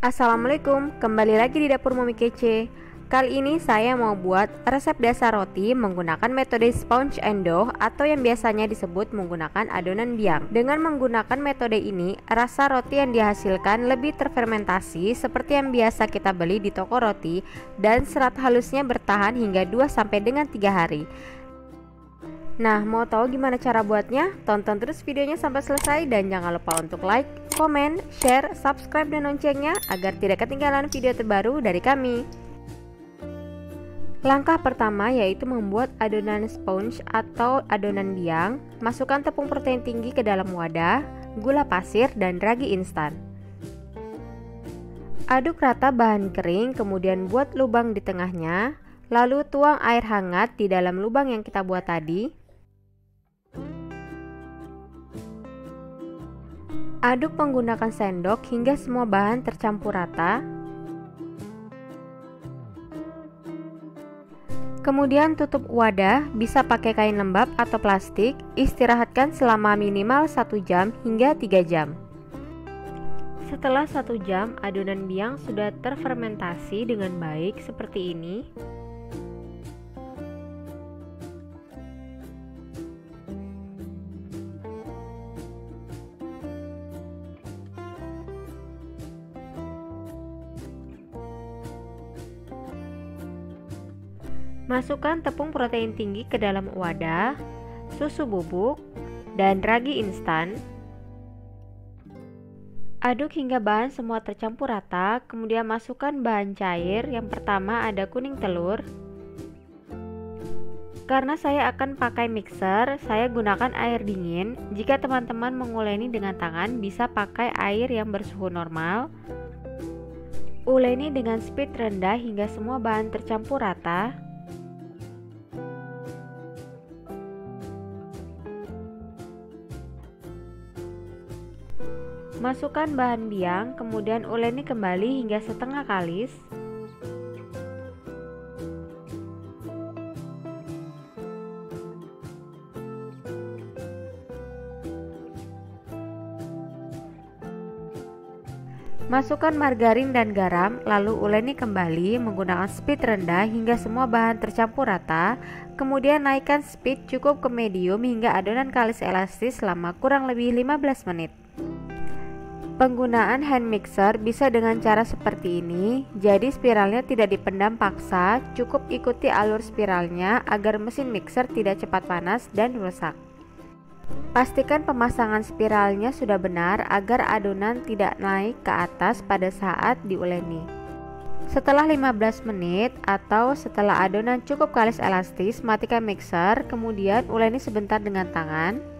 Assalamualaikum, kembali lagi di dapur Mami Kece. Kali ini saya mau buat resep dasar roti menggunakan metode sponge and dough atau yang biasanya disebut menggunakan adonan biang. Dengan menggunakan metode ini, rasa roti yang dihasilkan lebih terfermentasi seperti yang biasa kita beli di toko roti dan serat halusnya bertahan hingga 2 dengan 3 hari. Nah, mau tahu gimana cara buatnya? Tonton terus videonya sampai selesai dan jangan lupa untuk like, komen, share, subscribe, dan loncengnya agar tidak ketinggalan video terbaru dari kami. Langkah pertama yaitu membuat adonan sponge atau adonan biang. Masukkan tepung protein tinggi ke dalam wadah, gula pasir, dan ragi instan. Aduk rata bahan kering, kemudian buat lubang di tengahnya. Lalu tuang air hangat di dalam lubang yang kita buat tadi. Aduk menggunakan sendok hingga semua bahan tercampur rata. Kemudian tutup wadah, bisa pakai kain lembab atau plastik. Istirahatkan selama minimal 1 jam hingga 3 jam. Setelah 1 jam, adonan biang sudah terfermentasi dengan baik seperti ini. Masukkan tepung protein tinggi ke dalam wadah, susu bubuk, dan ragi instan. Aduk hingga bahan semua tercampur rata, kemudian masukkan bahan cair. Yang pertama ada kuning telur. Karena saya akan pakai mixer, saya gunakan air dingin. Jika teman-teman menguleni dengan tangan, bisa pakai air yang bersuhu normal. Uleni dengan speed rendah hingga semua bahan tercampur rata. Masukkan bahan biang, kemudian uleni kembali hingga setengah kalis. Masukkan margarin dan garam, lalu uleni kembali menggunakan speed rendah hingga semua bahan tercampur rata. Kemudian naikkan speed cukup ke medium hingga adonan kalis elastis selama kurang lebih 15 menit. Penggunaan hand mixer bisa dengan cara seperti ini, jadi spiralnya tidak dipendam paksa, cukup ikuti alur spiralnya agar mesin mixer tidak cepat panas dan rusak. Pastikan pemasangan spiralnya sudah benar agar adonan tidak naik ke atas pada saat diuleni. Setelah 15 menit atau setelah adonan cukup kalis elastis, matikan mixer, kemudian uleni sebentar dengan tangan.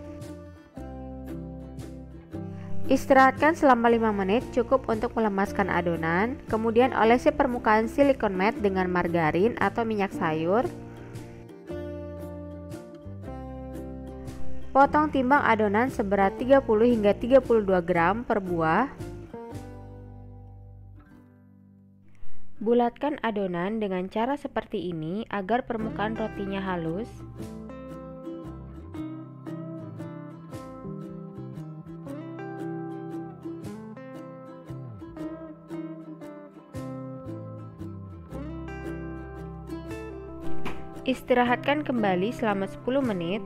Istirahatkan selama 5 menit cukup untuk melemaskan adonan. Kemudian olesi permukaan silikon mat dengan margarin atau minyak sayur. Potong timbang adonan seberat 30 hingga 32 gram per buah. Bulatkan adonan dengan cara seperti ini agar permukaan rotinya halus. Istirahatkan kembali selama 10 menit.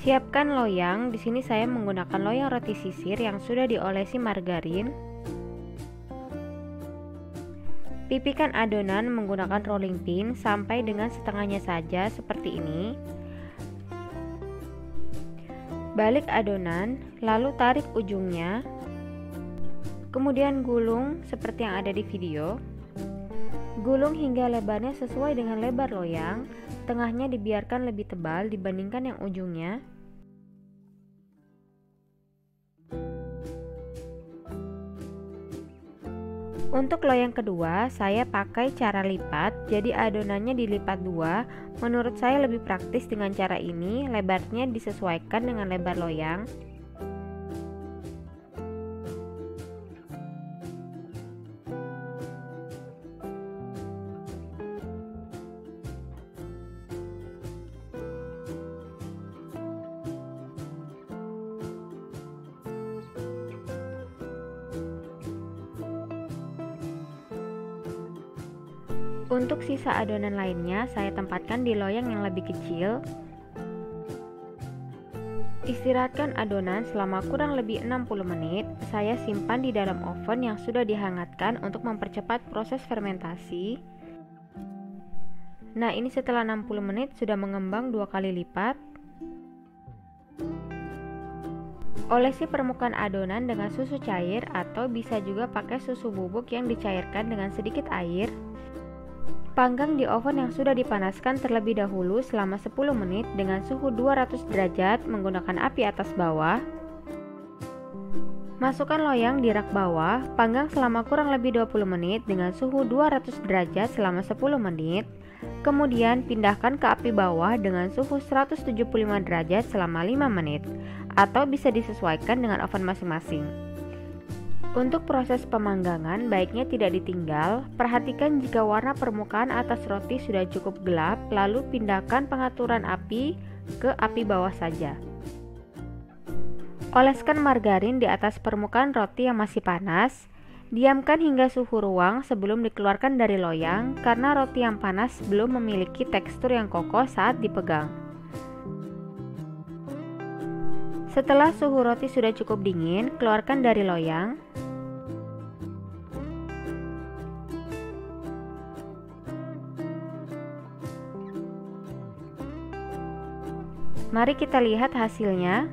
Siapkan loyang. Di sini saya menggunakan loyang roti sisir yang sudah diolesi margarin. Pipihkan adonan menggunakan rolling pin sampai dengan setengahnya saja seperti ini. Balik adonan, lalu tarik ujungnya. Kemudian gulung seperti yang ada di video. Gulung hingga lebarnya sesuai dengan lebar loyang, tengahnya dibiarkan lebih tebal dibandingkan yang ujungnya. Untuk loyang kedua, saya pakai cara lipat, jadi adonannya dilipat 2. Menurut saya lebih praktis dengan cara ini, lebarnya disesuaikan dengan lebar loyang. Untuk sisa adonan lainnya saya tempatkan di loyang yang lebih kecil. Istirahatkan adonan selama kurang lebih 60 menit. Saya simpan di dalam oven yang sudah dihangatkan untuk mempercepat proses fermentasi. Nah, ini setelah 60 menit sudah mengembang 2 kali lipat. Olesi permukaan adonan dengan susu cair atau bisa juga pakai susu bubuk yang dicairkan dengan sedikit air. Panggang di oven yang sudah dipanaskan terlebih dahulu selama 10 menit dengan suhu 200 derajat menggunakan api atas bawah. Masukkan loyang di rak bawah, panggang selama kurang lebih 20 menit dengan suhu 200 derajat selama 10 menit. Kemudian pindahkan ke api bawah dengan suhu 175 derajat selama 5 menit, atau bisa disesuaikan dengan oven masing-masing. Untuk proses pemanggangan baiknya tidak ditinggal. Perhatikan jika warna permukaan atas roti sudah cukup gelap, lalu pindahkan pengaturan api ke api bawah saja. Oleskan margarin di atas permukaan roti yang masih panas. Diamkan hingga suhu ruang sebelum dikeluarkan dari loyang, karena roti yang panas belum memiliki tekstur yang kokoh saat dipegang. Setelah suhu roti sudah cukup dingin, keluarkan dari loyang. Mari kita lihat hasilnya.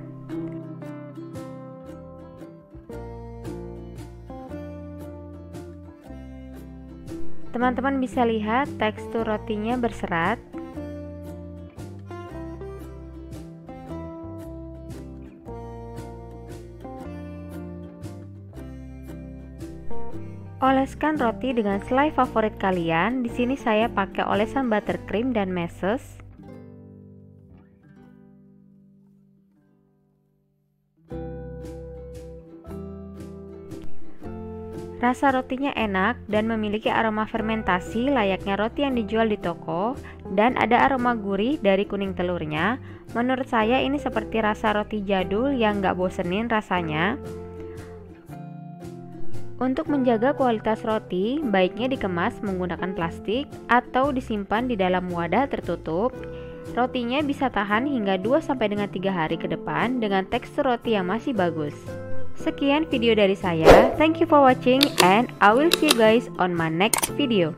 Teman-teman bisa lihat tekstur rotinya berserat. Oleskan roti dengan selai favorit kalian. Di sini saya pakai olesan buttercream dan meses. Rasa rotinya enak dan memiliki aroma fermentasi layaknya roti yang dijual di toko, dan ada aroma gurih dari kuning telurnya. Menurut saya ini seperti rasa roti jadul yang gak bosenin rasanya. Untuk menjaga kualitas roti, baiknya dikemas menggunakan plastik atau disimpan di dalam wadah tertutup. Rotinya bisa tahan hingga 2-3 hari ke depan dengan tekstur roti yang masih bagus. Sekian video dari saya. Thank you for watching and I will see you guys on my next video.